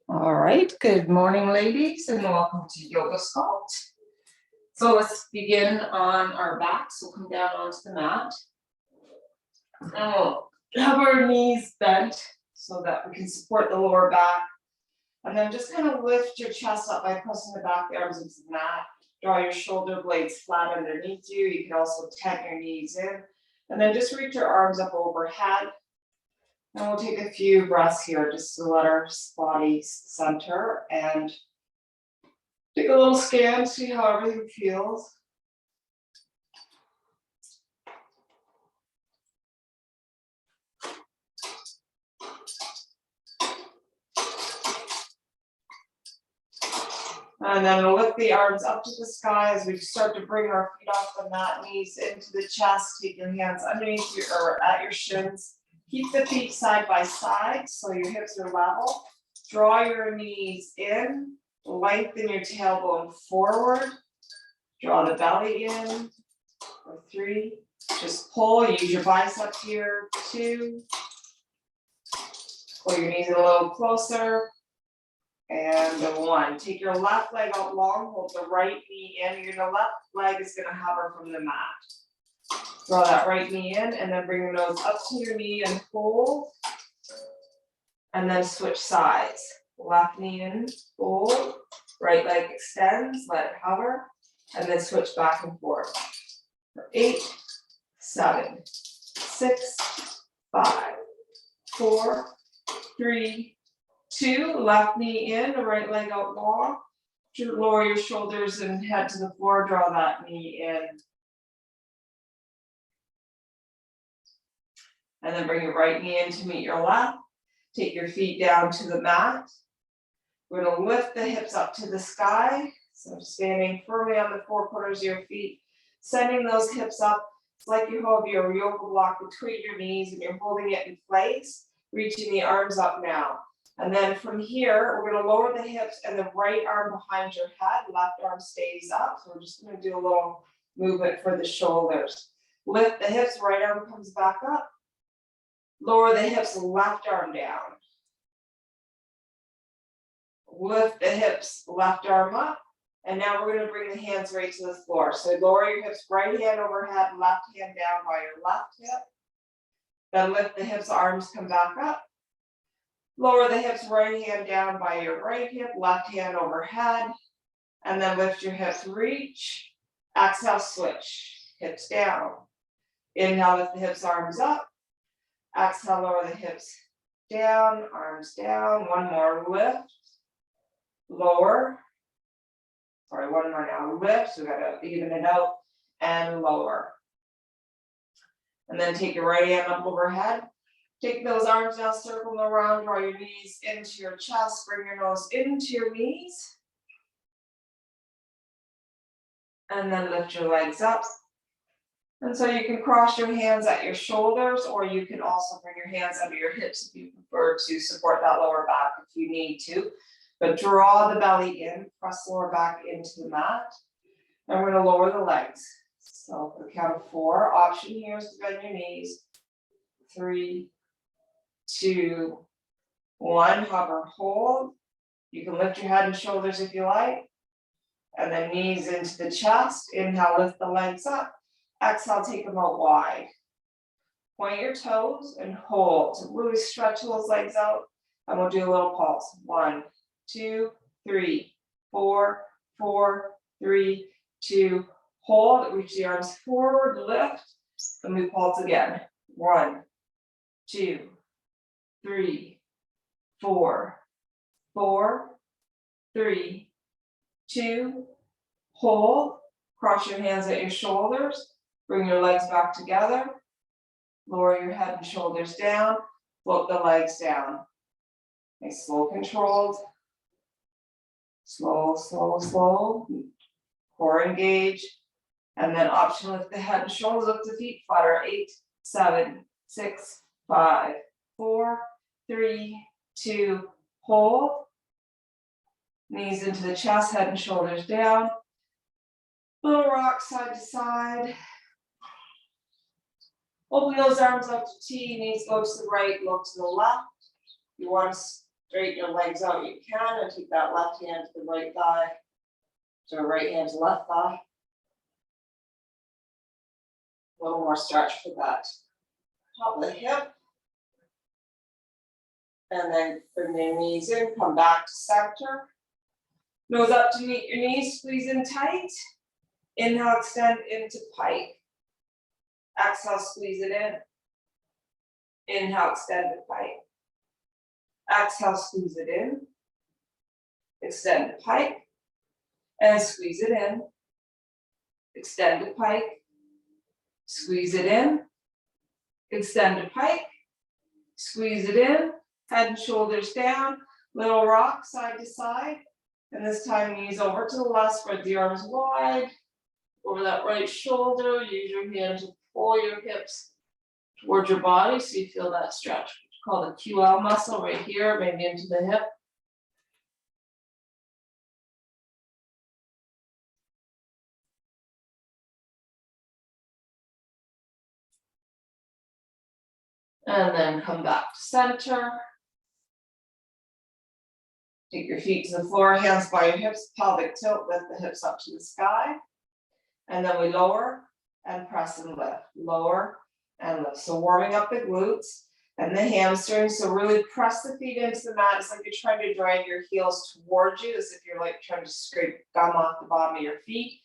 All right, good morning, ladies, and welcome to Yoga Sculpt. So let's begin on our backs. We'll come down onto the mat. And we'll have our knees bent so that we can support the lower back. And then just kind of lift your chest up by pressing the back of the arms into the mat. Draw your shoulder blades flat underneath you. You can also tuck your knees in. And then just reach your arms up overhead. And we'll take a few breaths here just to let our body center and take a little scan, see how everything feels. And then we'll lift the arms up to the sky as we start to bring our feet off the mat, knees into the chest. Take your hands underneath your or at your shins. Keep the feet side by side so your hips are level. Draw your knees in, lengthen your tailbone forward. Draw the belly in for 3. Just pull, use your biceps here. 2. Pull your knees a little closer. And 1. Take your left leg out long, hold the right knee in. Your left leg is going to hover from the mat. Draw that right knee in and then bring your nose up to your knee and hold. And then switch sides. Left knee in, hold. Right leg extends, let it hover. And then switch back and forth. For 8, 7, 6, 5, 4, 3, 2. Left knee in, the right leg out long. Lower your shoulders and head to the floor. Draw that knee in. And then bring your right knee in to meet your left. Take your feet down to the mat. We're going to lift the hips up to the sky. So standing firmly on the 4 corners of your feet, sending those hips up. It's like you hold your yoga block between your knees and you're holding it in place, reaching the arms up now. And then from here, we're going to lower the hips and the right arm behind your head, left arm stays up. So we're just going to do a little movement for the shoulders. Lift the hips, right arm comes back up. Lower the hips, left arm down. Lift the hips, left arm up. And now we're going to bring the hands right to the floor. So lower your hips, right hand overhead, left hand down by your left hip. Then lift the hips, arms come back up. Lower the hips, right hand down by your right hip, left hand overhead. And then lift your hips, reach. Exhale, switch. Hips down. Inhale, lift the hips, arms up. Exhale, lower the hips down, arms down. One more, lift. Lower. Sorry, one more now, lift. So we got to even it out and lower. And then take your right hand up overhead. Take those arms now, circle them around, draw your knees into your chest, bring your nose into your knees. And then lift your legs up. And so you can cross your hands at your shoulders, or you can also bring your hands under your hips if you prefer to support that lower back if you need to. But draw the belly in, press lower back into the mat. And we're going to lower the legs. So for the count of 4, option here is to bend your knees. 3, 2, 1, hover, hold. You can lift your head and shoulders if you like. And then knees into the chest. Inhale, lift the legs up. Exhale, take them out wide. Point your toes and hold. So really stretch those legs out. And we'll do a little pulse. 1, 2, 3, 4, 4, 3, 2. Hold. Reach the arms forward, lift. And we pulse again. 1, 2, 3, 4, 4, 3, 2. Hold. Cross your hands at your shoulders. Bring your legs back together. Lower your head and shoulders down. Float the legs down. Nice, slow, controlled. Slow, slow, slow. Core engage. And then option lift the head and shoulders, lift the feet flutter. 8, 7, 6, 5, 4, 3, 2, hold. Knees into the chest, head and shoulders down. Little rock side to side. Open those arms up to T, knees go to the right, look to the left. You want to straighten your legs out, you can, and take that left hand to the right thigh. So right hand to left thigh. A little more stretch for that top of the hip. And then bring your knees in, come back to center. Nose up to meet your knees, squeeze in tight. Inhale, extend into pike. Exhale, squeeze it in. Inhale, extend to pike. Exhale, squeeze it in. Extend to pike. And squeeze it in. Extend to pike. Squeeze it in. Extend to pike. Squeeze it in. Head and shoulders down. Little rock side to side. And this time knees over to the left, spread the arms wide. Over that right shoulder, use your hand to pull your hips towards your body so you feel that stretch. It's called the QL muscle right here, maybe into the hip. And then come back to center. Take your feet to the floor, hands by your hips, pelvic tilt, lift the hips up to the sky. And then we lower and press and lift, lower and lift. So warming up the glutes and the hamstrings. So really press the feet into the mat. It's like you're trying to drag your heels towards you, as if you're like trying to scrape gum off the bottom of your feet,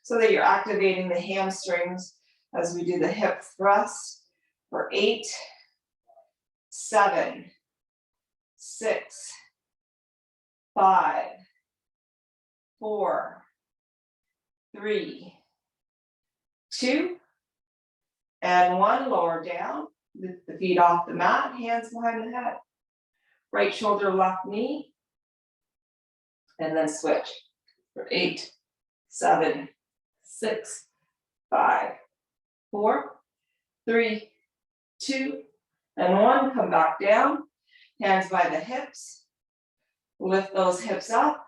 so that you're activating the hamstrings as we do the hip thrust for 8, 7, 6, 5, 4, 3, 2, and 1. Lower down, lift the feet off the mat, hands behind the head. Right shoulder, left knee, and then switch for 8, 7, 6, 5, 4, 3, 2, and 1. Come back down, hands by the hips, lift those hips up.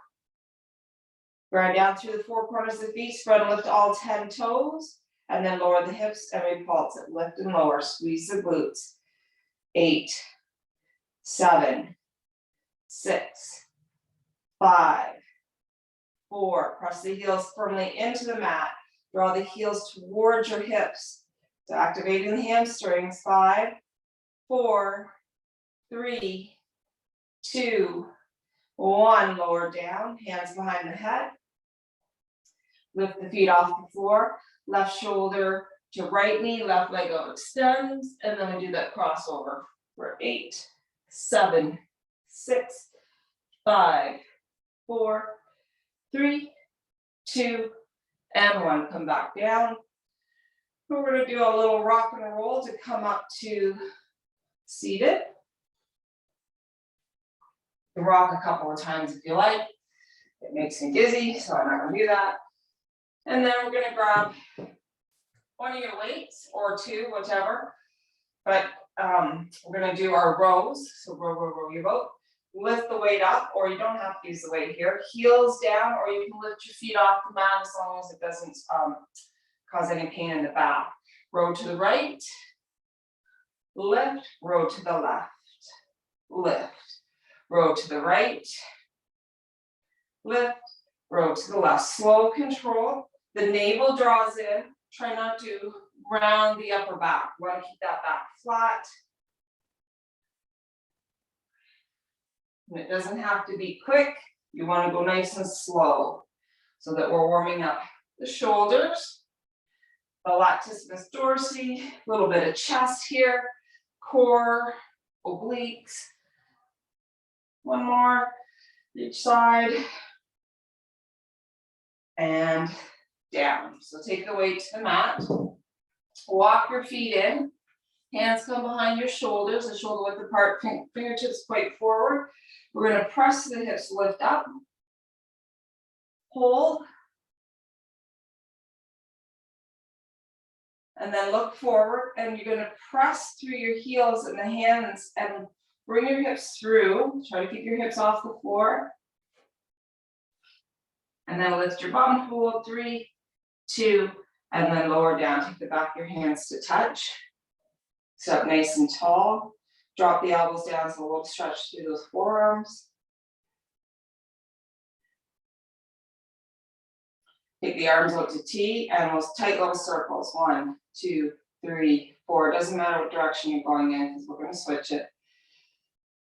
Grind down through the 4 corners of the feet, spread and lift all 10 toes, and then lower the hips and repulse it. Lift and lower, squeeze the glutes. 8, 7, 6, 5, 4. Press the heels firmly into the mat. Draw the heels towards your hips. So activating the hamstrings. 5, 4, 3, 2, 1. Lower down, hands behind the head. Lift the feet off the floor, left shoulder to right knee, left leg out extends, and then we do that crossover for 8, 7, 6, 5, 4, 3, 2, and 1. Come back down. We're going to do a little rock and roll to come up to seated. You can rock a couple of times if you like. It makes me dizzy, so I'm not going to do that. And then we're going to grab one of your weights or 2, whichever. But we're going to do our rows. So row your boat. Lift the weight up, or you don't have to use the weight here. Heels down, or you can lift your feet off the mat as long as it doesn't cause any pain in the back. Row to the right. Lift, row to the left. Lift, row to the right. Lift, row to the left. Slow control. The navel draws in. Try not to round the upper back. We want to keep that back flat. And it doesn't have to be quick. You want to go nice and slow so that we're warming up the shoulders, the latissimus dorsi, a little bit of chest here, core, obliques. One more, each side. And down. So take the weight to the mat. Walk your feet in. Hands come behind your shoulders, the shoulder width apart, fingertips point forward. We're going to press the hips, lift up. Hold. And then look forward, and you're going to press through your heels and the hands and bring your hips through. Try to keep your hips off the floor. And then lift your bum, hold 3, 2, and then lower down. Take the back of your hands to touch. Sit up nice and tall. Drop the elbows down, so a little stretch through those forearms. Take the arms out to T and those tight little circles. 1, 2, 3, 4. Doesn't matter what direction you're going in because we're going to switch it.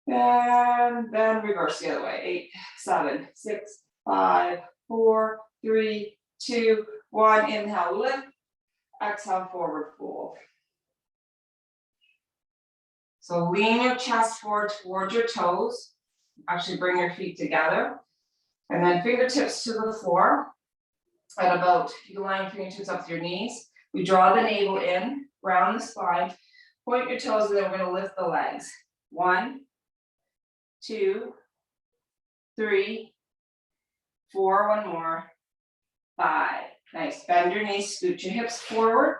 And then reverse the other way. 8, 7, 6, 5, 4, 3, 2, 1. Inhale, lift. Exhale, forward fold. So lean your chest forward towards your toes. Actually bring your feet together. And then fingertips to the floor. At about, you can line fingertips up to your knees. We draw the navel in, round the spine. Point your toes, and then we're going to lift the legs. 1, 2, 3, 4, 1 more, 5. Nice. Bend your knees, scoot your hips forward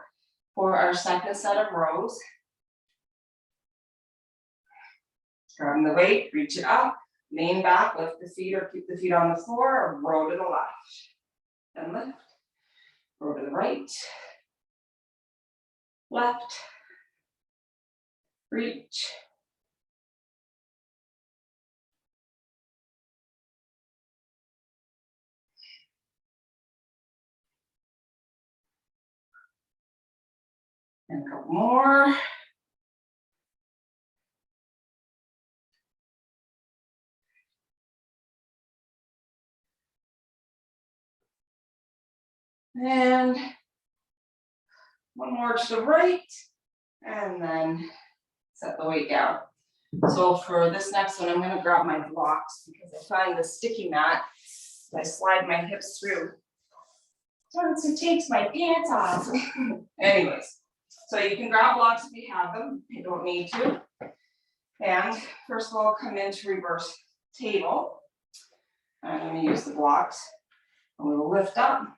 for our second set of rows. Grabbing the weight, reach it up, lean back, lift the feet or keep the feet on the floor or roll to the left. And lift, roll to the right, left, reach. And a couple more. And one more to the right, and then set the weight down. So for this next one, I'm going to grab my blocks because I find the sticky mat, I slide my hips through. Starts to takes my pants off. Anyways, so you can grab blocks if you have them. You don't need to. And first of all, come into reverse table. I'm going to use the blocks. I'm going to lift up.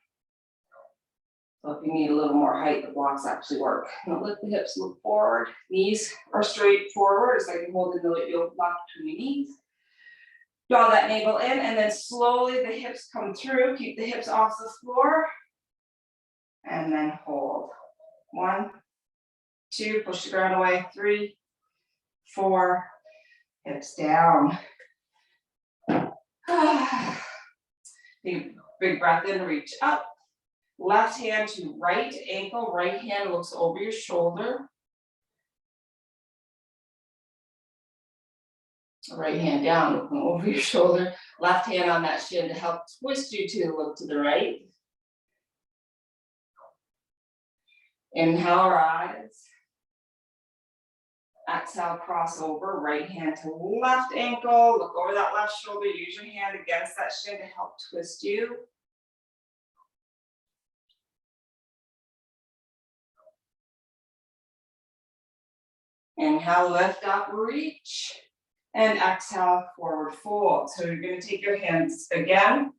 So if you need a little more height, the blocks actually work. Now lift the hips, look forward. Knees are straight forward. It's like you're holding the yoke block between your knees. Draw that navel in, and then slowly the hips come through. Keep the hips off the floor. And then hold. 1, 2, push the ground away. 3, 4, hips down. Big breath in, reach up. Left hand to right ankle, right hand looks over your shoulder. Right hand down, looking over your shoulder. Left hand on that shin to help twist you to look to the right. Inhale, rise. Exhale, cross over. Right hand to left ankle. Look over that left shoulder. Use your hand against that shin to help twist you. Inhale, lift up, reach. And exhale, forward fold. So you're going to take your hands again,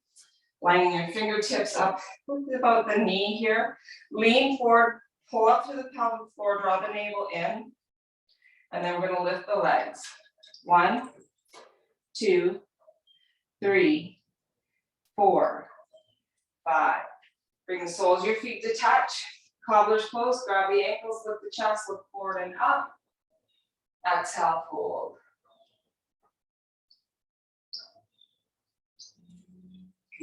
lining your fingertips up about the knee here. Lean forward, pull up to the pelvic floor, draw the navel in. And then we're going to lift the legs. 1, 2, 3, 4, 5. Bring the soles of your feet to touch. Cobbler's pose, grab the ankles, lift the chest, look forward and up. Exhale, fold.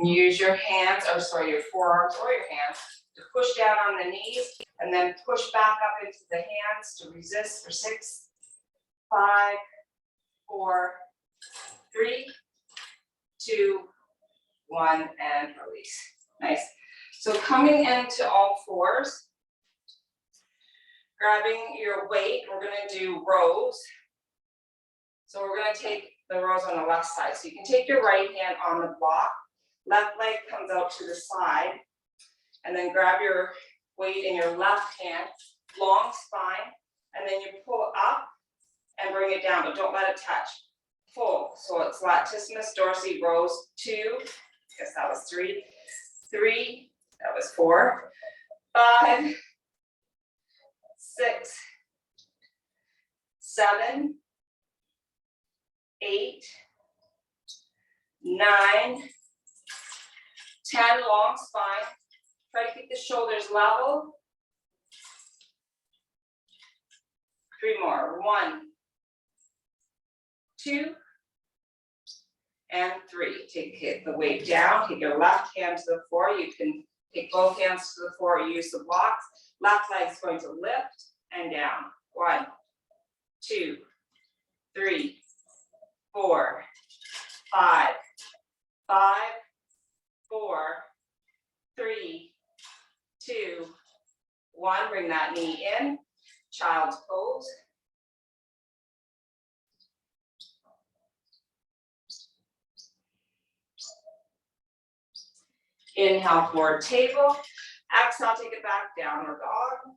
Use your hands, your forearms or your hands to push down on the knees and then push back up into the hands to resist for 6, 5, 4, 3, 2, 1, and release. Nice. So coming into all fours, grabbing your weight, we're going to do rows. So we're going to take the rows on the left side. So you can take your right hand on the block, left leg comes out to the side, and then grab your weight in your left hand, long spine, and then you pull up and bring it down, but don't let it touch. Pull. So it's latissimus dorsi, rows 2, I guess that was 3, 3, that was 4, 5, 6, 7, 8, 9, 10, long spine. Try to keep the shoulders level. 3 more. 1, 2, and 3. Take the weight down, take your left hand to the floor. You can take both hands to the floor, use the blocks. Left leg is going to lift and down. 1, 2, 3, 4, 5, 5, 4, 3, 2, 1. Bring that knee in, child's pose. Inhale, forward table. Exhale, take it back, downward dog.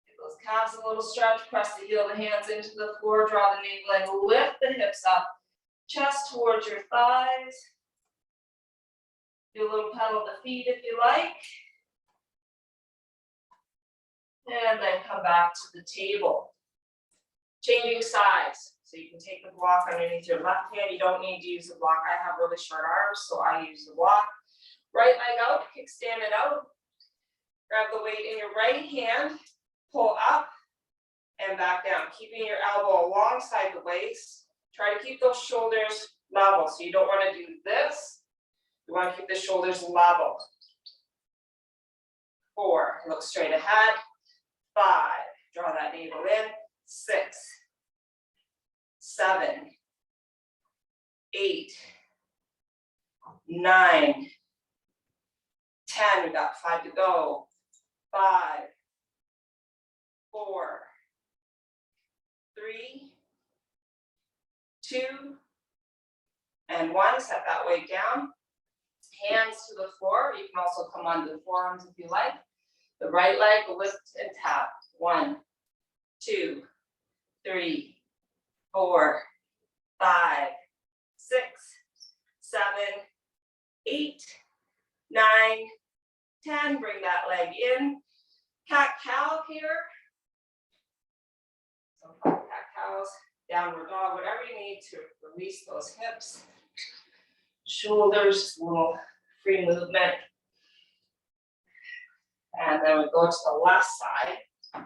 Get those calves a little stretch, press the heel of the hands into the floor, draw the navel in, lift the hips up, chest towards your thighs. Do a little pedal the feet if you like. And then come back to the table. Changing sides. So you can take the block underneath your left hand. You don't need to use the block. I have really short arms, so I use the block. Right leg out, kickstand it out. Grab the weight in your right hand, pull up and back down, keeping your elbow alongside the waist. Try to keep those shoulders level. So you don't want to do this. You want to keep the shoulders level. 4, look straight ahead. 5, draw that navel in. 6, 7, 8, 9, 10, we got 5 to go. 5, 4, 3, 2, and 1. Set that weight down. Hands to the floor. You can also come onto the forearms if you like. The right leg, lift and tap. 1, 2, 3, 4, 5, 6, 7, 8, 9, 10. Bring that leg in. Cat-cow here. So cat-cows, downward dog, whatever you need to release those hips. Shoulders, a little free movement. And then we go to the left side.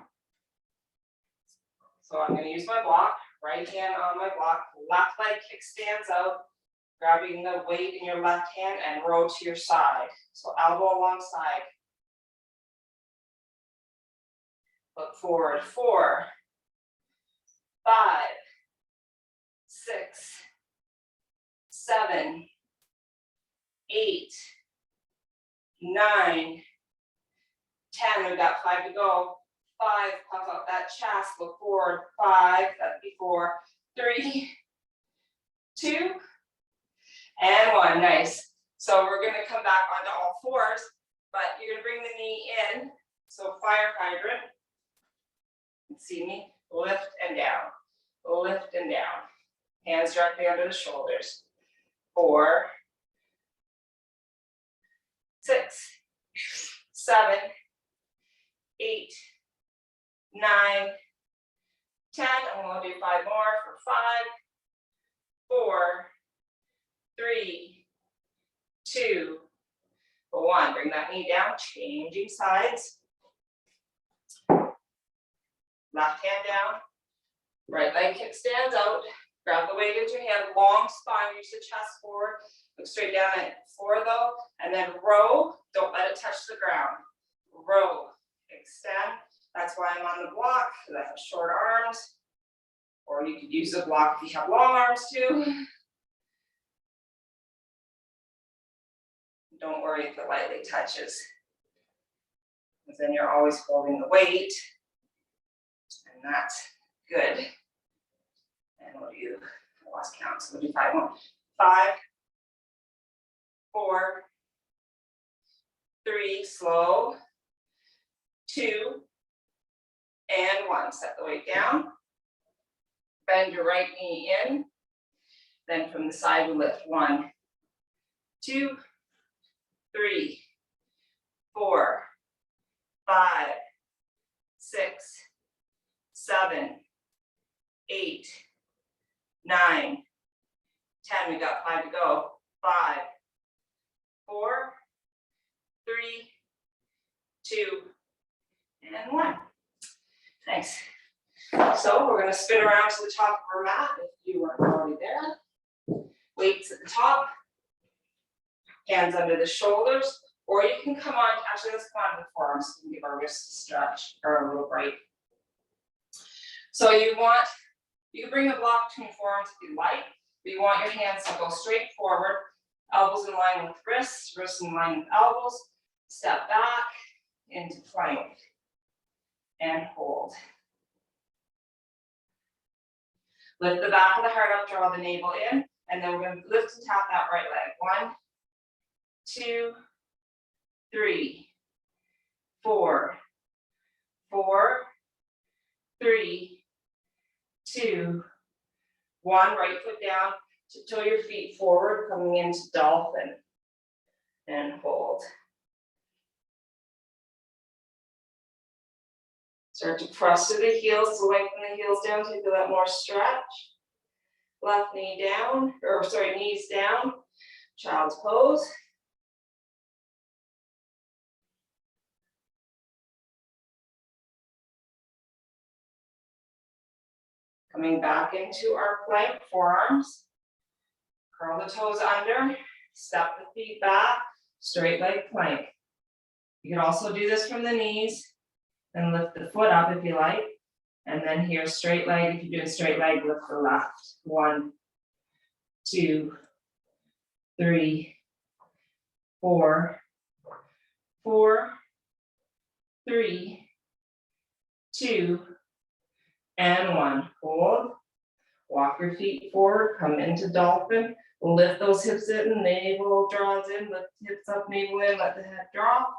So I'm going to use my block, right hand on my block, left leg kickstands out, grabbing the weight in your left hand and row to your side. So elbow alongside. Look forward, 4, 5, 6, 7, 8, 9, 10. We've got 5 to go. 5, puff out that chest, look forward. 5, that'd be 4, 3, 2, and 1. Nice. So we're going to come back onto all fours, but you're going to bring the knee in. So fire hydrant. See me? Lift and down. Lift and down. Hands directly under the shoulders. 4, 6, 7, 8, 9, 10. And we'll do 5 more for 5, 4, 3, 2, 1. Bring that knee down, changing sides. Left hand down, right leg kickstands out. Grab the weight into your hand, long spine, reach the chest forward. Look straight down at the floor though, and then row. Don't let it touch the ground. Row, extend. That's why I'm on the block, because I have short arms. Or you could use the block if you have long arms too. Don't worry if it lightly touches, because then you're always holding the weight. And that's good. And we'll do, I lost count, so we'll do 5 more. 5, 4, 3, slow, 2, and 1. Set the weight down. Bend your right knee in. Then from the side we lift. 1, 2, 3, 4, 5, 6, 7, 8, 9, 10. We got 5 to go. 5, 4, 3, 2, and 1. Thanks. So we're gonna spin around to the top of our mat if you weren't already there. Weights at the top, hands under the shoulders, or you can come on, actually let's come on to the forearms so we can give our wrists a stretch or a little break. So you can bring the block between forearms if you like, but you want your hands to go straight forward, elbows in line with wrists, wrists in line with elbows, step back into plank and hold. Lift the back of the heart up, draw the navel in, and then we're going to lift and tap that right leg. 1, 2, 3, 4, 4, 3, 2, 1. Right foot down, tiptoe your feet forward, coming into dolphin, and hold. Start to press to the heels, to lengthen the heels down, take that more stretch. Left knee down, or sorry, knees down, child's pose. Coming back into our plank, forearms. Curl the toes under, step the feet back, straight leg plank. You can also do this from the knees and lift the foot up if you like. And then here, straight leg, if you're doing straight leg, lift the left. 1, 2, 3, 4, 4, 3, 2, and 1. Hold. Walk your feet forward, come into dolphin. Lift those hips in, navel draws in, lift hips up, navel in, let the head drop.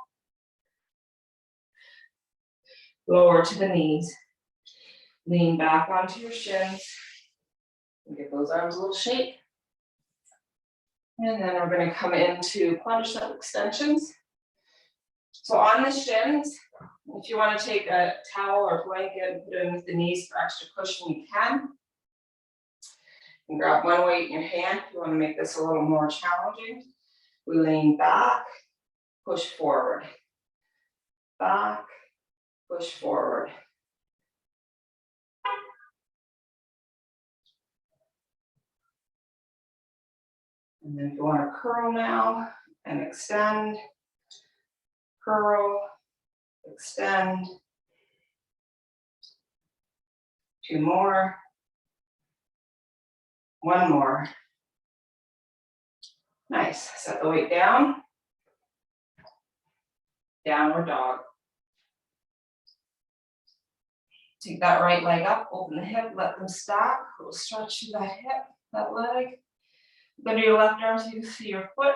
Lower to the knees. Lean back onto your shins. And give those arms a little shake. And then we're going to come into plunge step extensions. So on the shins, if you want to take a towel or blanket and put it underneath the knees for extra cushion, you can. You can grab one weight in your hand if you want to make this a little more challenging. We lean back, push forward. Back, push forward. And then if you want to curl now and extend, curl, extend. 2 more. 1 more. Nice. Set the weight down. Downward dog. Take that right leg up, open the hip, let them stack. A little stretch to that hip, that leg. Bend your left arm so you can see your foot.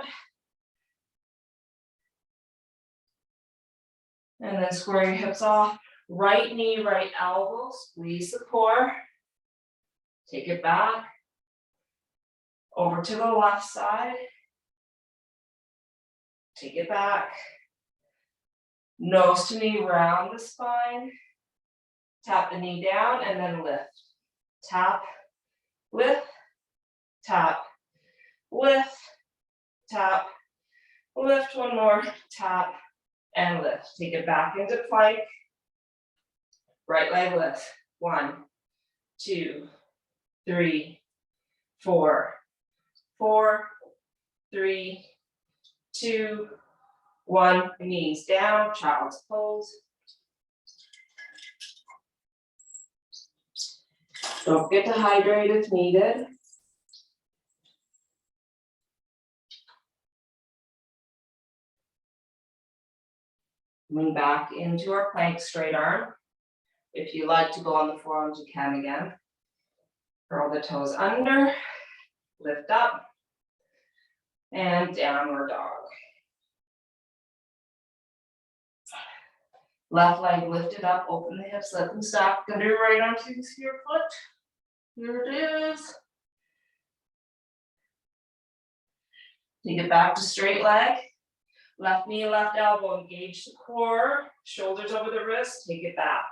And then square your hips off. Right knee, right elbow, squeeze the core. Take it back. Over to the left side. Take it back. Nose to knee, round the spine. Tap the knee down and then lift. Tap, lift, tap, lift, tap, lift. 1 more, tap, and lift. Take it back into plank. Right leg lift. 1, 2, 3, 4, 4, 3, 2, 1. Knees down, child's pose. Don't forget to hydrate if needed. Lean back into our plank, straight arm. If you like to go on the forearms, you can again. Curl the toes under, lift up, and downward dog. Left leg lifted up, open the hips, let them stack under your right arm so you can see your foot. Here it is. Take it back to straight leg. Left knee, left elbow, engage the core, shoulders over the wrist, take it back.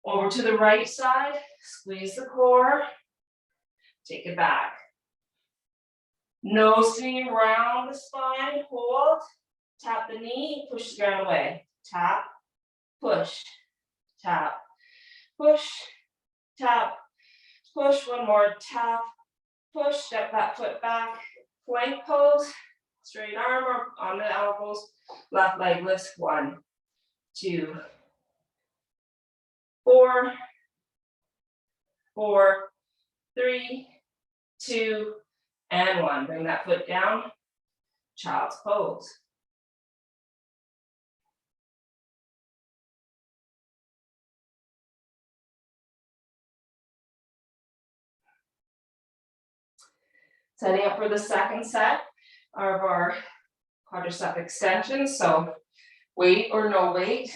Over to the right side, squeeze the core, take it back. Nose to knee, round the spine, hold, tap the knee, push the ground away. Tap, push, push, tap, push, one more, tap, push, step that foot back, plank pose, straight arm on the elbows, left leg lifts, 1, 2, 4, 4, 3, 2, and 1. Bring that foot down, child's pose. Setting up for the second set of our quadricep extensions. So weight or no weight,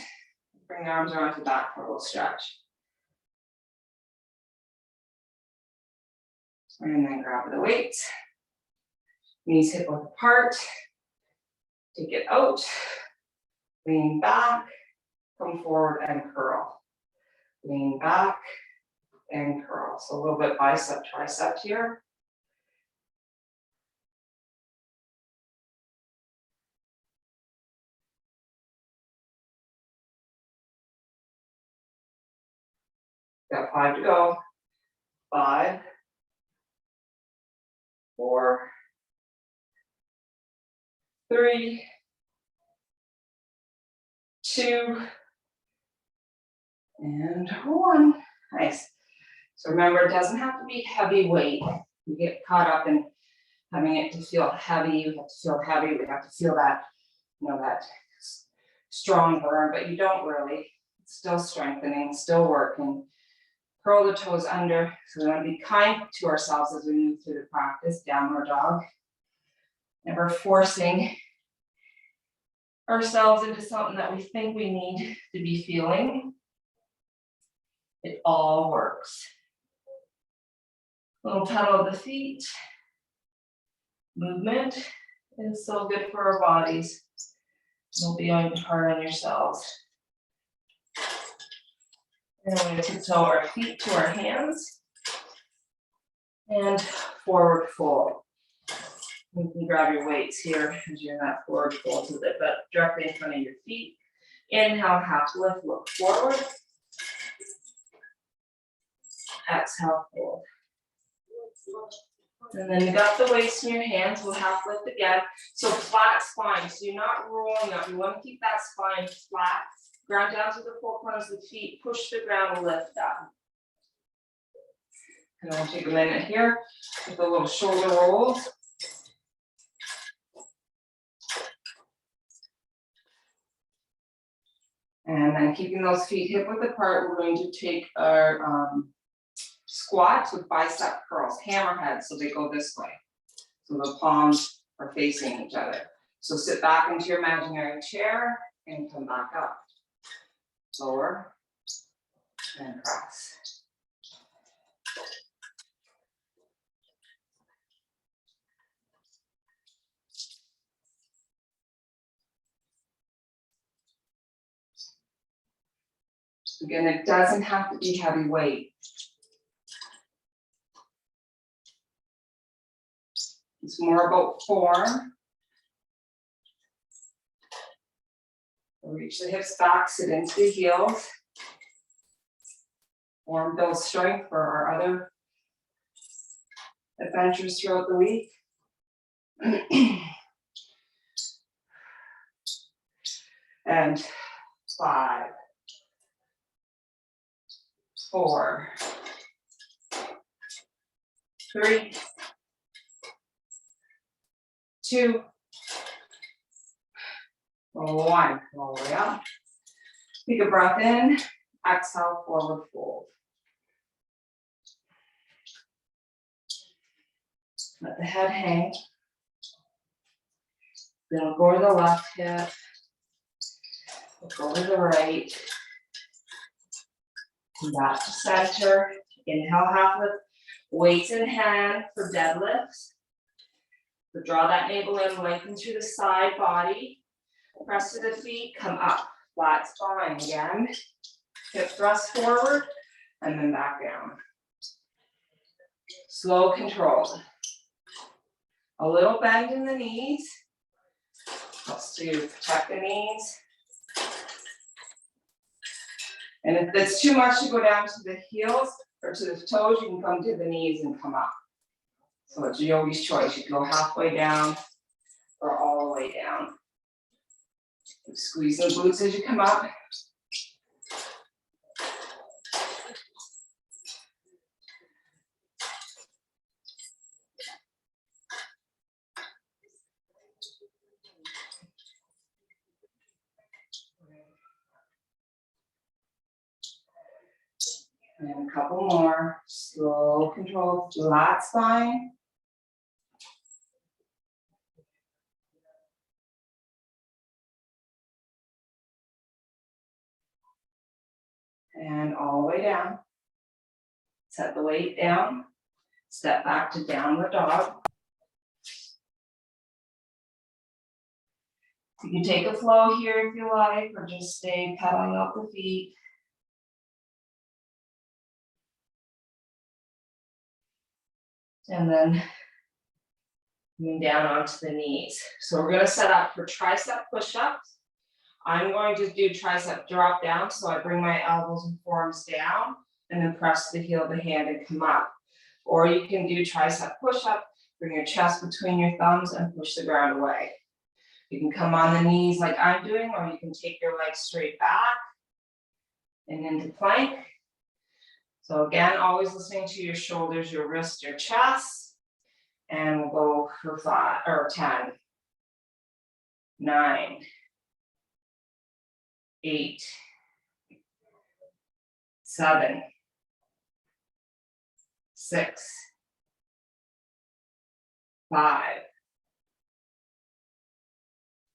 bring the arms around to the back for a little stretch. And then grab the weights. Knees hip width apart. Take it out. Lean back. Come forward and curl. Lean back and curl. So a little bit bicep, tricep here. Got 5 to go. 5, 4, 3, 2, and 1. Nice. So remember, it doesn't have to be heavy weight. We get caught up in having it to feel heavy. We have to feel heavy. We have to feel that, that strong burn, but you don't really. It's still strengthening, still working. Curl the toes under. So we want to be kind to ourselves as we move through the practice. Downward dog. Never forcing ourselves into something that we think we need to be feeling. It all works. Little pedal of the feet. Movement is so good for our bodies. Don't be hard on yourselves. And we're going to tiptoe our feet to our hands. And forward fold. You can grab your weights here as you're in that forward fold so that directly in front of your feet. Inhale, half lift, look forward. Exhale, fold. And then you got the weights in your hands, we'll half lift again. So flat spine, so you're not rolling up. You want to keep that spine flat. Ground down to the 4 corners of the feet, push the ground, lift up. And then we'll take a minute here with a little shoulder rolls. And then keeping those feet hip width apart, we're going to take our squats with bicep curls, hammerheads, so they go this way. So the palms are facing each other. So sit back into your imaginary chair and come back up. Lower and cross. Again, it doesn't have to be heavy weight. It's more about form. Reach the hips back, sit into the heels. Form builds strength for our other adventures throughout the week. And 5, 4, 3, 2, 1. All the way up. Take a breath in. Exhale, forward fold. Let the head hang. Then we'll go to the left hip. We'll go to the right. Come back to center. Inhale, half lift. Weights in hand for deadlifts. So draw that navel in, lengthen through the side body. Press to the feet, come up. Flat spine again. Hip thrust forward and then back down. Slow, controlled. A little bend in the knees. Helps to protect the knees. And if it's too much to go down to the heels or to the toes, you can come to the knees and come up. So it's yogi's choice. You can go halfway down or all the way down. Squeeze the glutes as you come up. And a couple more. Slow, controlled, flat spine. And all the way down. Set the weight down. Step back to downward dog. You can take a flow here if you like, or just stay pedaling up the feet. And then coming down onto the knees. So we're gonna set up for tricep push-ups. I'm going to do tricep drop down, so I bring my elbows and forearms down and then press the heel of the hand and come up. Or you can do tricep push-up, bring your chest between your thumbs and push the ground away. You can come on the knees like I'm doing, or you can take your legs straight back and into plank. So again, always listening to your shoulders, your wrists, your chest. And we'll go for 5 or 10, 9, 8, 7, 6, 5,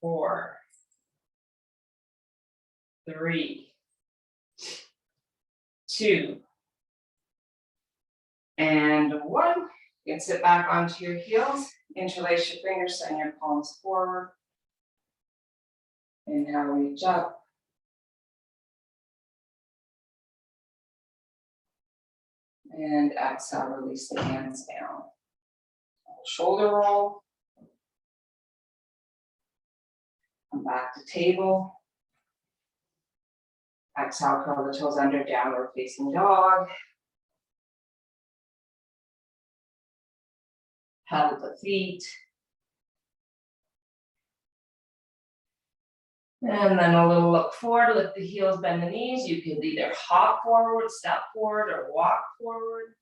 4, 3, 2, and 1. You can sit back onto your heels, interlace your fingers, send your palms forward. Inhale, reach up. And exhale, release the hands down. Shoulder roll. Come back to table. Exhale, curl the toes under, downward facing dog. Pedal the feet. And then a little look forward, lift the heels, bend the knees. You can either hop forward, step forward, or walk forward.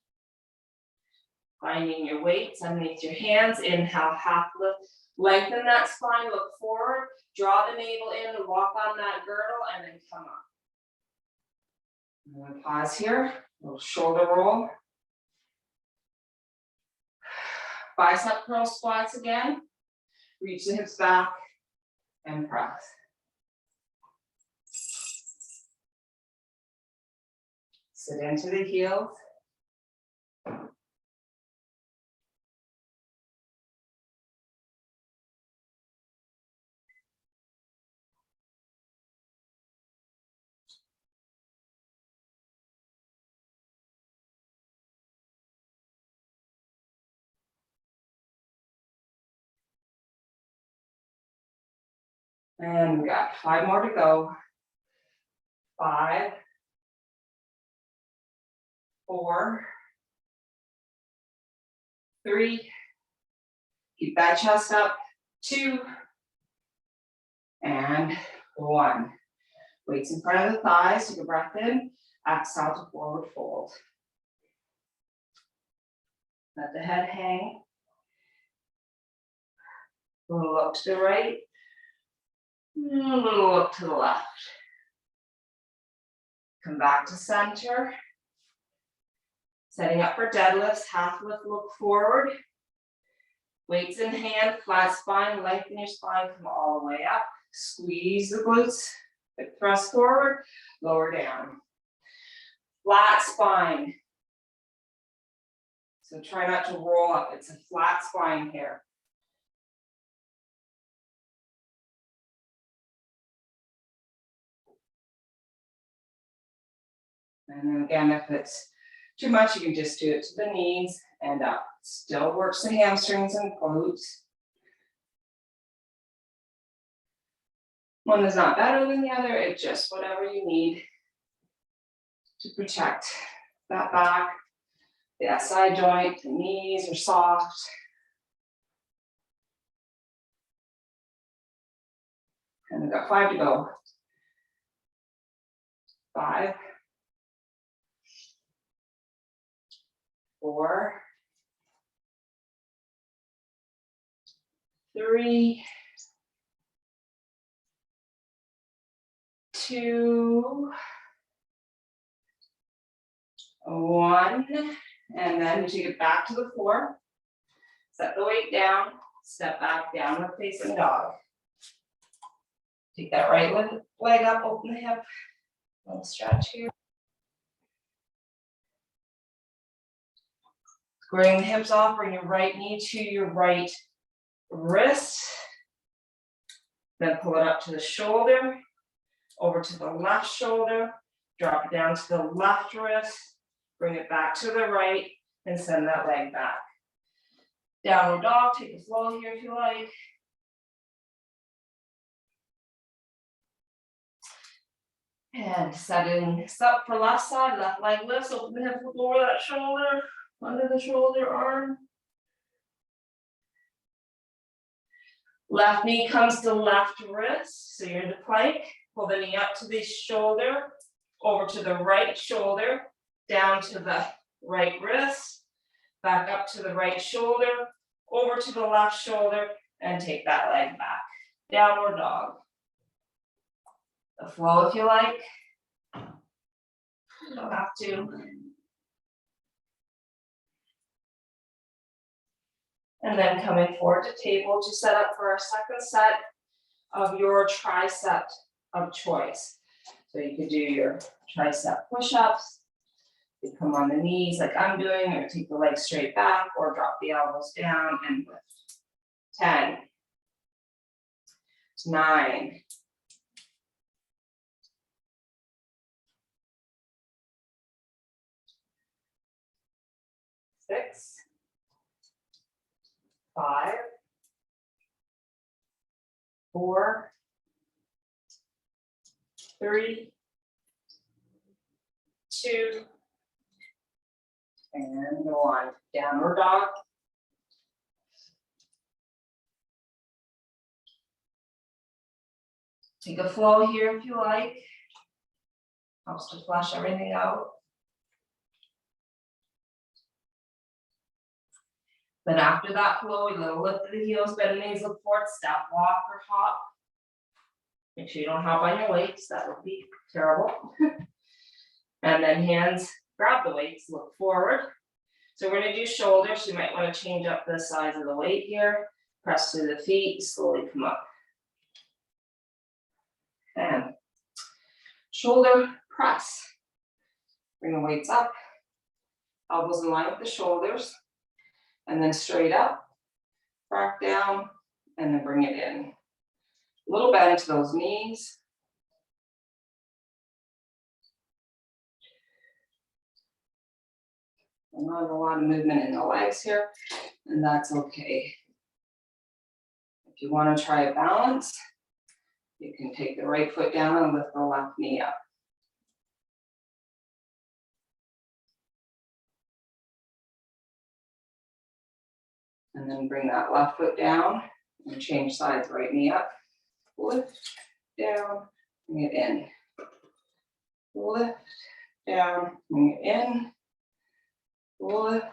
Finding your weights underneath your hands. Inhale, half lift. Lengthen that spine, look forward. Draw the navel in and walk on that girdle and then come up. I'm gonna pause here, little shoulder roll. Bicep curl squats again. Reach the hips back and press. Sit into the heels. And we got 5 more to go. 5, 4, 3, keep that chest up, 2, and 1. Weights in front of the thighs, take a breath in, exhale to forward fold. Let the head hang. A little look to the right, a little look to the left. Come back to center. Setting up for deadlifts, half lift, look forward. Weights in hand, flat spine, lengthen your spine, come all the way up. Squeeze the glutes, thrust forward, lower down. Flat spine. So try not to roll up, it's a flat spine here. And then again, if it's too much, you can just do it to the knees and up. Still works the hamstrings and glutes. One is not better than the other, it's just whatever you need. to protect that back. The SI joint, the knees are soft. And we've got 5 to go. 5, 4, 3, 2, 1, and then we take it back to the floor. Set the weight down, step back, downward facing dog. Take that right leg up, open the hip, little stretch here. Squaring the hips off, bring your right knee to your right wrist. Then pull it up to the shoulder, over to the left shoulder, drop it down to the left wrist, bring it back to the right, and send that leg back. Downward dog, take a flow here if you like. And setting this up for left side, left leg lifts, open the hip, lower that shoulder, under the shoulder arm. Left knee comes to left wrist, so you're in the plank. Pull the knee up to the shoulder, over to the right shoulder, down to the right wrist, back up to the right shoulder, over to the left shoulder, and take that leg back. Downward dog. The flow if you like. You don't have to. And then coming forward to table to set up for our second set of your tricep of choice. So you could do your tricep push-ups. You come on the knees like I'm doing, or take the legs straight back, or drop the elbows down and lift. 10, 9, 6, 5, 4, 3, 2, and 1. Downward dog. Take a flow here if you like. Helps to flush everything out. Then after that flow, we go lift the heels, bend the knees, look forward, step, walk, or hop. Make sure you don't hop on your weights, that would be terrible. And then hands grab the weights, look forward. So we're gonna do shoulders, you might wanna change up the size of the weight here. Press through the feet, slowly come up. And shoulder press. Bring the weights up, elbows in line with the shoulders, and then straight up, back down, and then bring it in. A little bend to those knees. Not a lot of movement in the legs here, and that's okay. If you want to try a balance, you can take the right foot down and lift the left knee up. And then bring that left foot down and change sides, right knee up. Lift, down, bring it in. Lift, down, bring it in. Lift,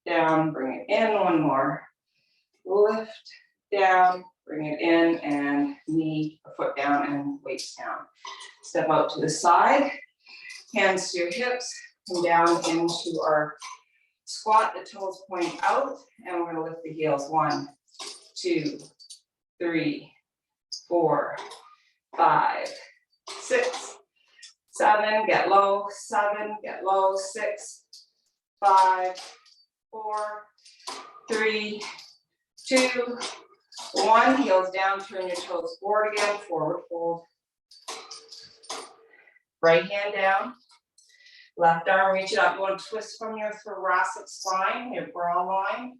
down, bring it in. One more. Lift, down, bring it in, and knee, a foot down, and weights down. Step out to the side, hands to your hips, come down into our squat, the toes point out, and we're gonna lift the heels. 1, 2, 3, 4, 5, 6, 7, get low, 7, get low, 6, 5, 4, 3, 2, 1, heels down, turn your toes forward again, forward fold. Right hand down, left arm, reach it up. You want to twist from your thoracic spine, your brow line.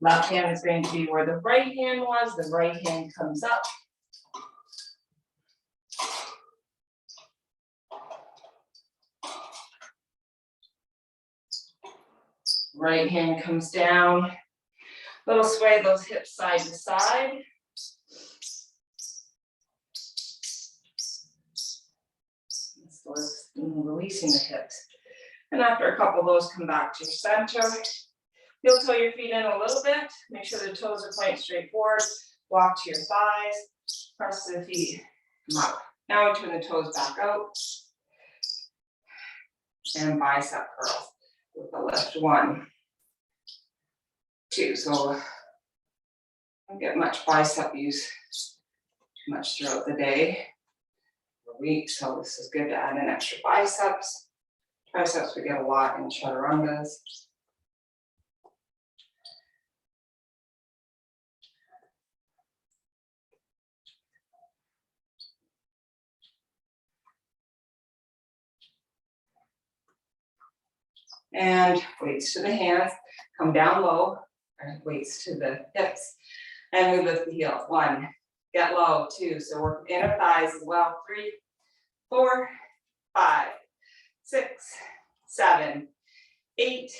Left hand is going to be where the right hand was, the right hand comes up. Right hand comes down. Little sway those hips side to side. So releasing the hips. And after a couple of those, come back to your center. Heel toe your feet in a little bit. Make sure the toes are pointing straight forward. Walk to your thighs. Press the feet. Come up. Now we turn the toes back out. And bicep curls with the lift. 1, 2. So don't get much bicep use too much throughout the day or week. So this is good to add in extra biceps. Triceps we get a lot in chaturangas. And weights to the hands, come down low, and weights to the hips, and we lift the heels. 1, get low. 2, so work inner thighs as well. 3, 4, 5, 6, 7, 8,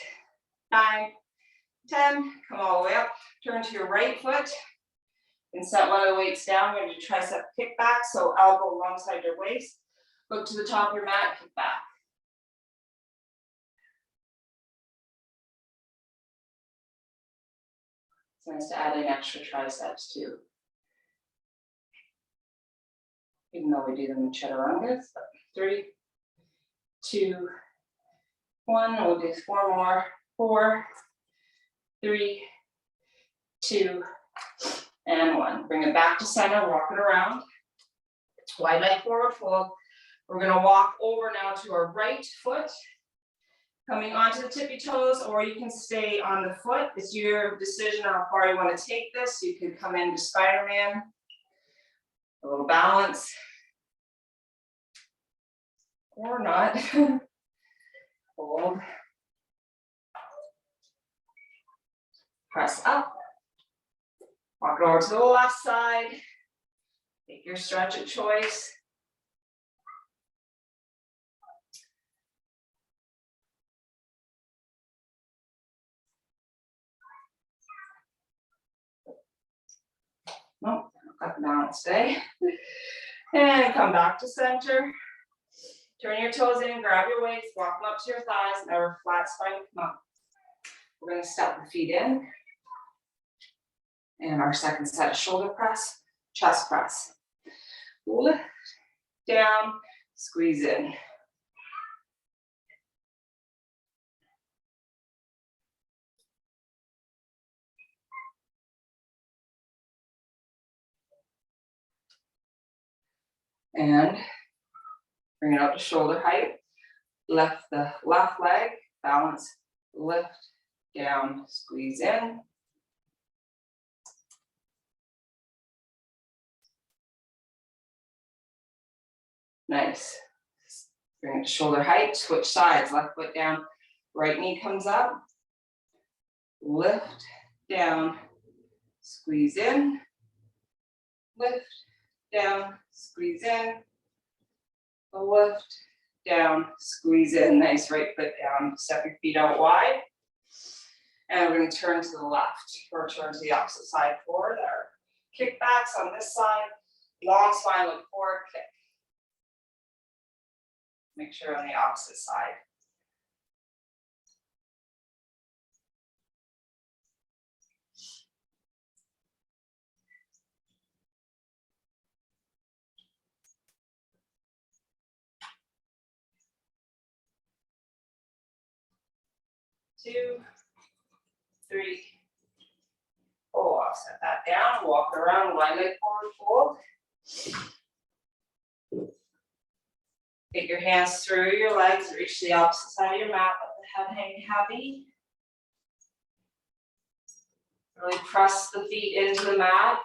9, 10. Come all the way up. Turn to your right foot and set one of the weights down. We're going to do tricep kickback, so elbow alongside your waist. Look to the top of your mat, kick back. It's nice to add in extra triceps too. Even though we do them in chaturangas. 3, 2, 1. We'll do 4 more. 4, 3, 2, and 1. Bring it back to center, walk it around. Wide leg forward fold. We're gonna walk over now to our right foot. Coming onto the tippy toes, or you can stay on the foot. It's your decision on how far you want to take this. You could come into Spider-Man. A little balance. Or not. Hold. Press up. Walk it over to the left side. Take your stretch of choice. Nope, got the balance today. And come back to center. Turn your toes in, grab your weights, walk them up to your thighs, never flat spine, come up. We're gonna step the feet in. And our second set of shoulder press, chest press. Lift, down, squeeze in. And bring it up to shoulder height. Lift the left leg, balance, lift, down, squeeze in. Nice. Bring it to shoulder height, switch sides, left foot down, right knee comes up. Lift, down, squeeze in. Lift, down, squeeze in. Lift, down, squeeze in. Nice, right foot down, step your feet out wide. And we're going to turn to the left, or turn to the opposite side forward. Our kickbacks on this side, long spine, look forward, kick. Make sure on the opposite side. Two, 3, 4. Set that down, walk around, wide leg forward fold. Take your hands through your legs, reach the opposite side of your mat, let the head hang heavy. Really press the feet into the mat,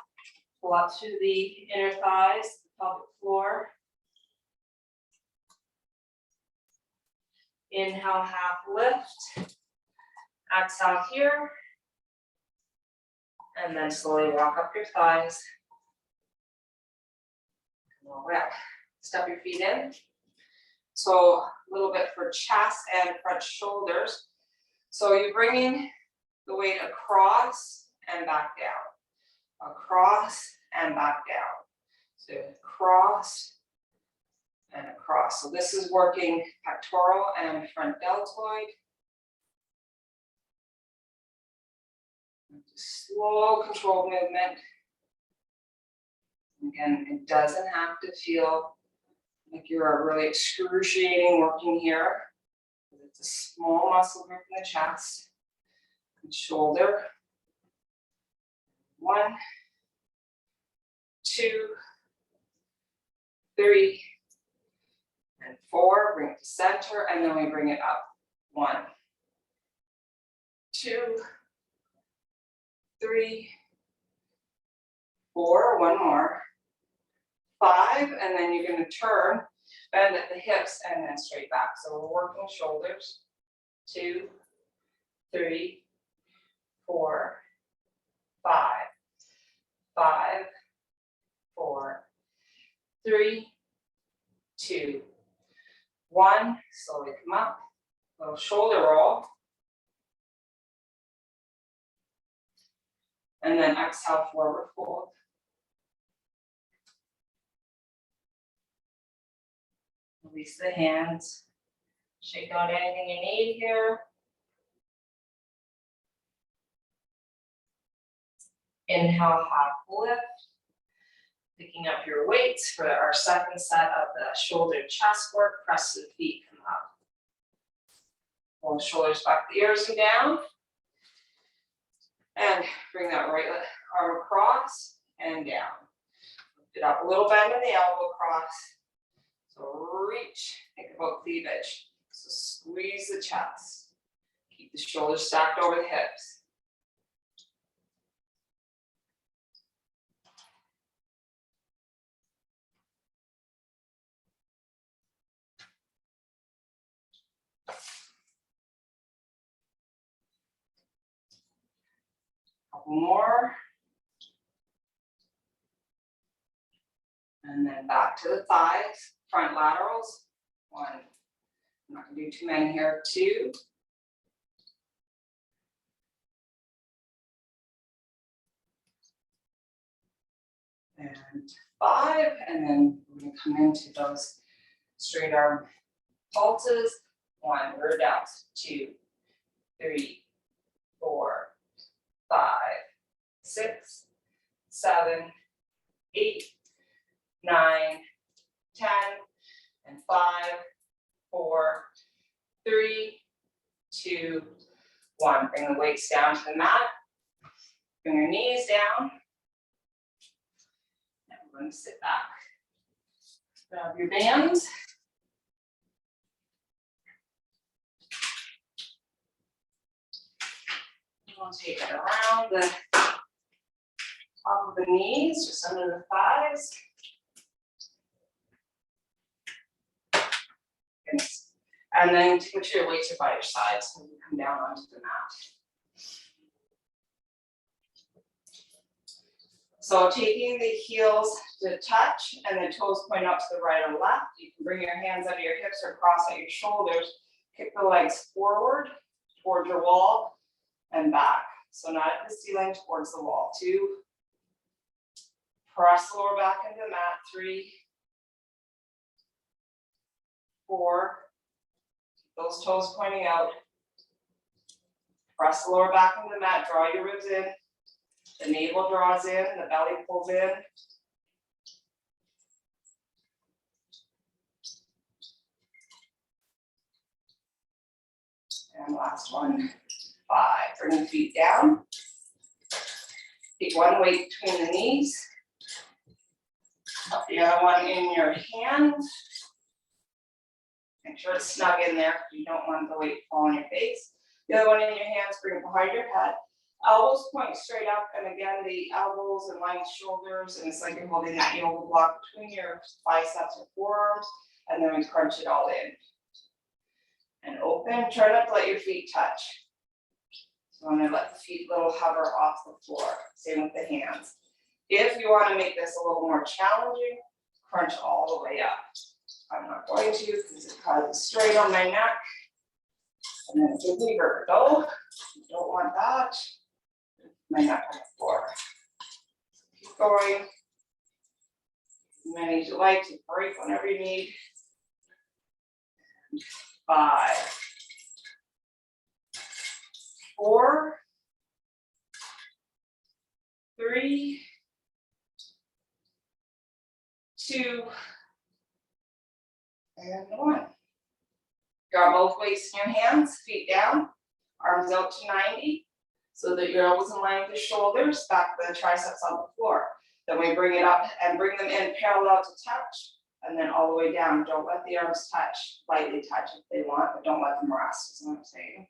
pull up through the inner thighs, the pelvic floor. Inhale, half lift. Exhale here. And then slowly walk up your thighs. Come all the way up. Step your feet in. So a little bit for chest and front shoulders. So you're bringing the weight across and back down. Across and back down. So across and across. So this is working pectoral and front deltoid. Slow, controlled movement. Again, it doesn't have to feel like you're really excruciating working here. It's a small muscle group in the chest and shoulder. 1, 2, 3, and 4. Bring it to center, and then we bring it up. 1, 2, 3, 4. One more. 5, and then you're going to turn, bend at the hips, and then straight back. So we're working shoulders. 2, 3, 4, 5. 5, 4, 3, 2, 1. Slowly come up. Little shoulder roll. And then exhale, forward fold. Release the hands. Shake out anything you need here. Inhale, half lift. Picking up your weights for our second set of the shoulder chest work. Press the feet come up. Pull the shoulders back, the ears and down. And bring that right arm across and down. Lift it up a little, bend in the elbow across. So reach, think about cleavage. So squeeze the chest. Keep the shoulders stacked over the hips. Couple more. And then back to the thighs, front laterals. 1. I'm not going to do too many here. 2. And 5. And then we're going to come into those straight arm pulses. 1. Rear delts. 2, 3, 4, 5, 6, 7, 8, 9, 10, and 5, 4, 3, 2, 1. Bring the weights down to the mat. Bring your knees down. And we're going to sit back. Grab your bands. We'll take it around the top of the knees, just under the thighs. And then put your weights by your sides so you come down onto the mat. So taking the heels to touch and the toes point up to the right or left. You can bring your hands under your hips or cross at your shoulders. Kick the legs forward towards your wall and back. So not at the ceiling, towards the wall. 2. Press the lower back into the mat. 3, 4. Those toes pointing out. Press the lower back into the mat. Draw your ribs in. The navel draws in. The belly pulls in. And last one. 5. Bring the feet down. Take one weight between the knees. Put the other one in your hands. Make sure it's snug in there. You don't want the weight to fall on your face. The other one in your hands, bring it behind your head. Elbows point straight up, and again, the elbows and line shoulders, and it's like you're holding that yoga block between your biceps or forearms, and then we crunch it all in. And open, try not to let your feet touch. So I'm gonna let the feet little hover off the floor, same with the hands. If you wanna make this a little more challenging, crunch all the way up. I'm not going to because it causes strain on my neck. And then give me vertigo. Don't want that. My neck on the floor. Keep going. As many as you like, to break whenever you need. 5, 4, 3, 2, and 1. Draw both weights in your hands, feet down, arms out to 90, so that your elbows in line with the shoulders, back the triceps on the floor. Then we bring it up and bring them in parallel to touch, and then all the way down. Don't let the arms touch, lightly touch if they want, but don't let them rest, is what I'm saying.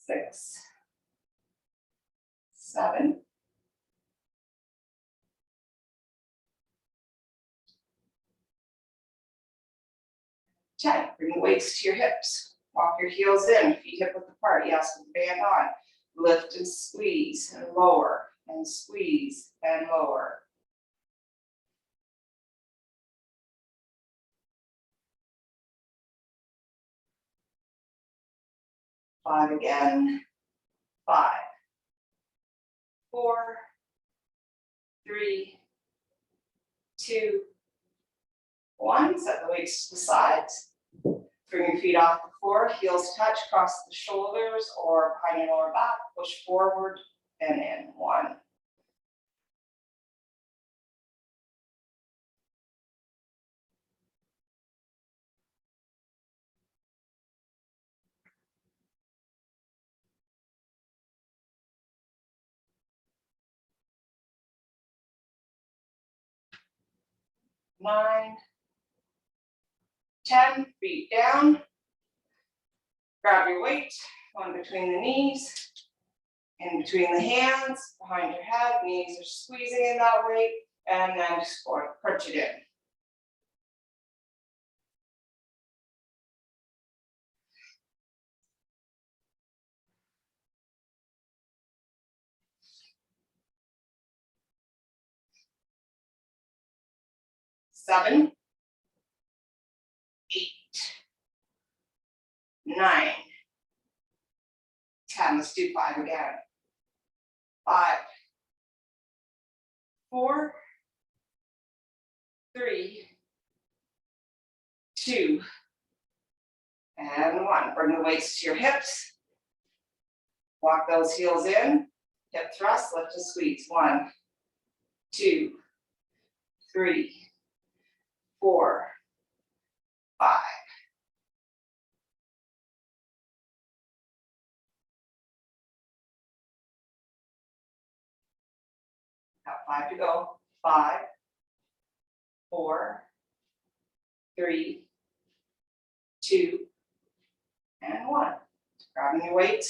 Six, 7, 10. Bring the weights to your hips. Walk your heels in, feet hip width apart. Yes, with the band on. Lift and squeeze and lower and squeeze and lower. Five again. 5, 4, 3, 2, 1. Set the weights to the sides. Bring your feet off the floor, heels touch, cross the shoulders or behind your lower back, push forward and in. 1. 9, 10, feet down. Grab your weight, one between the knees, in between the hands, behind your head, knees are squeezing in that weight, and then just crunch it in. Seven, 8, 9, 10. Let's do 5 again. 5, 4, 3, 2, and 1. Bring the weights to your hips. Walk those heels in. Hip thrust, lift and squeeze. 1, 2, 3, 4, 5. Got 5 to go. 5, 4, 3, 2, and 1. Grabbing your weight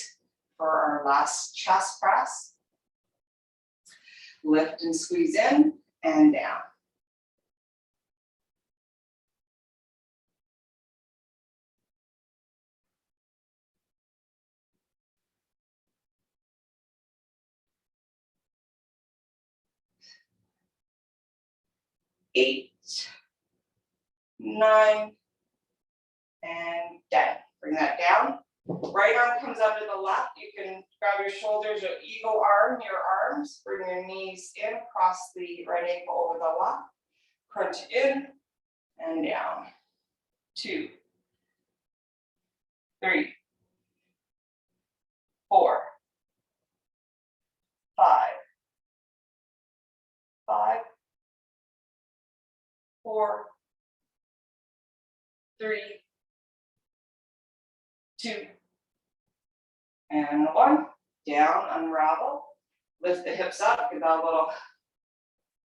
for our last chest press. Lift and squeeze in and down. Eight, 9, and 10. Bring that down. Right arm comes under the left. You can grab your shoulders or eagle arm your arms. Bring your knees in, cross the right ankle over the left. Crunch in and down. 2, 3, 4, 5, 5, 4, 3, 2, and 1. Down, unravel. Lift the hips up. Give that a little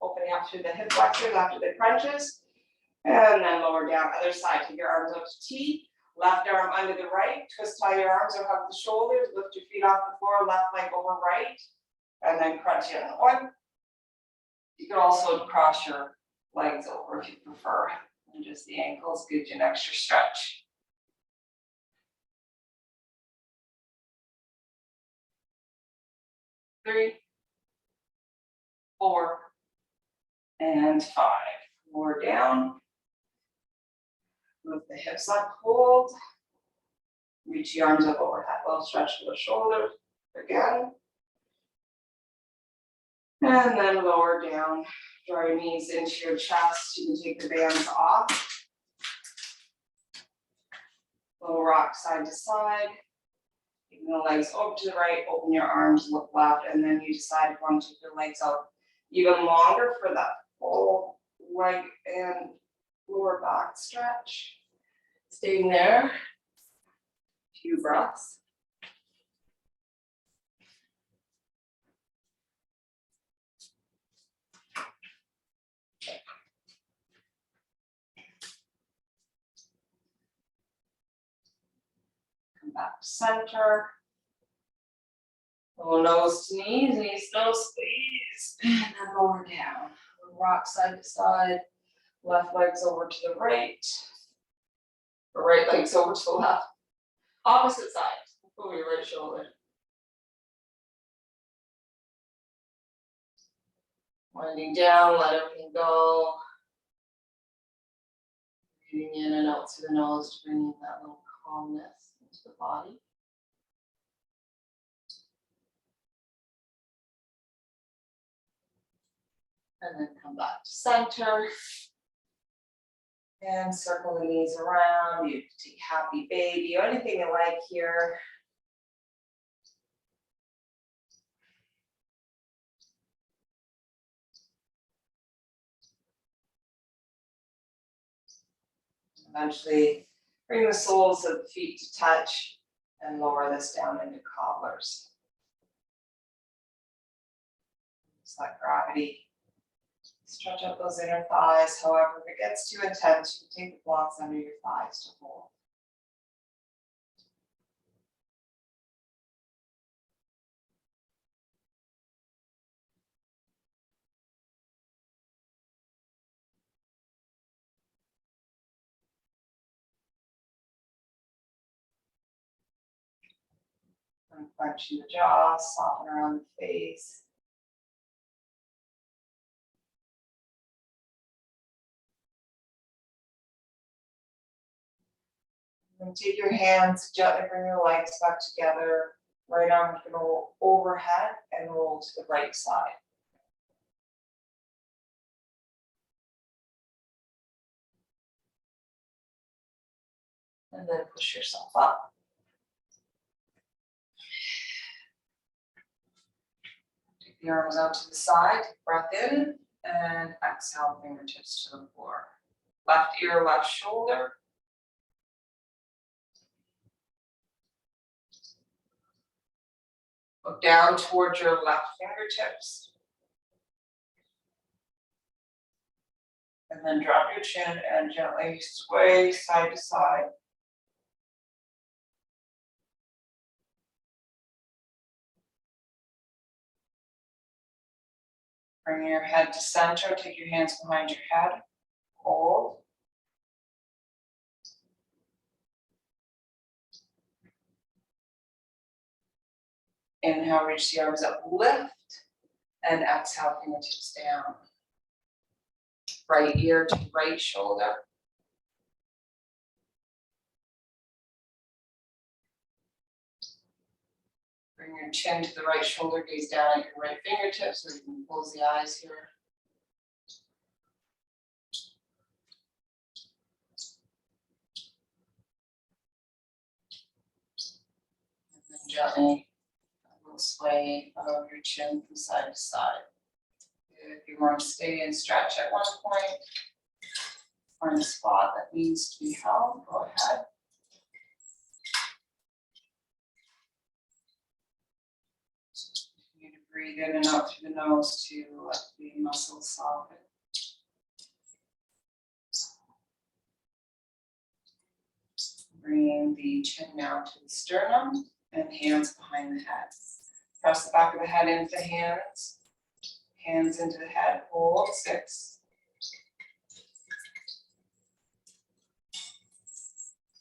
opening up through the hip flexors after the crunches. And then lower down, other side. Take your arms up to T. Left arm under the right. Twist tie your arms or hug the shoulders. Lift your feet off the floor. Left leg over right. And then crunch in. 1, You can also cross your legs over if you prefer, and just the ankles gives you an extra stretch. 3, 4, and 5. More down. Move the hips up, hold. Reach the arms up overhead, little stretch for the shoulders again. And then lower down, draw your knees into your chest. You can take the bands off. Little rock side to side. Taking the legs over to the right, open your arms, look left, and then you decide if you want to take your legs out even longer for that full leg and lower back stretch. Staying there, few breaths. Come back to center. Little nose to knees, knees, nose, squeeze, and then lower down. Rock side to side, left legs over to the right, or right legs over to the left. Opposite side, over your right shoulder. Winding down, let everything go. Breathing in and out through the nose to bring in that little calmness into the body. And then come back to center. And circle the knees around. You can take happy baby or anything you like here. Eventually bring the soles of the feet to touch and lower this down into cobblers. Just let gravity stretch out those inner thighs. However, if it gets too intense, you can take the blocks under your thighs to hold. Unclenching the jaw, soften around the face. And take your hands, gently bring your legs back together. Right arm is going to roll overhead and roll to the right side. And then push yourself up. Take the arms out to the side, breath in, and exhale, fingertips to the floor. Left ear, left shoulder. Look down towards your left fingertips. And then drop your chin and gently sway side to side. Bring your head to center, take your hands behind your head, hold. Inhale, reach the arms up, lift, and exhale, fingertips down. Right ear to right shoulder. Bring your chin to the right shoulder, gaze down at your right fingertips, so you can close the eyes here. And then gently, a little sway of your chin from side to side. If you want to stay and stretch at one point, find a spot that needs to be held, go ahead. Continue to breathe in and out through the nose to let the muscles soften. Bringing the chin down to the sternum and hands behind the head. Press the back of the head into the hands. Hands into the head, hold 6.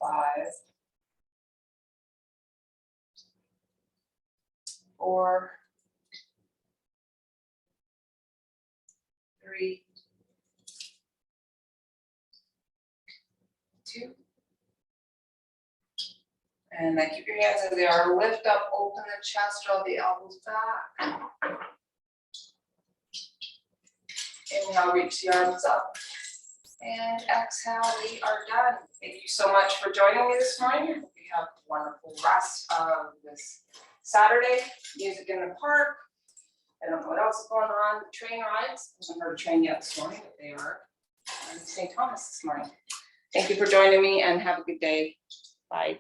5. 4. 3. 2. And then keep your hands as they are. Lift up, open the chest, draw the elbows back. Inhale, reach the arms up. And exhale, we are done. Thank you so much for joining me this morning. I hope you have a wonderful rest of this Saturday. Music in the park. I don't know what else is going on. Train rides. I haven't heard a train yet this morning, but they are in St. Thomas this morning. Thank you for joining me and have a good day. Bye.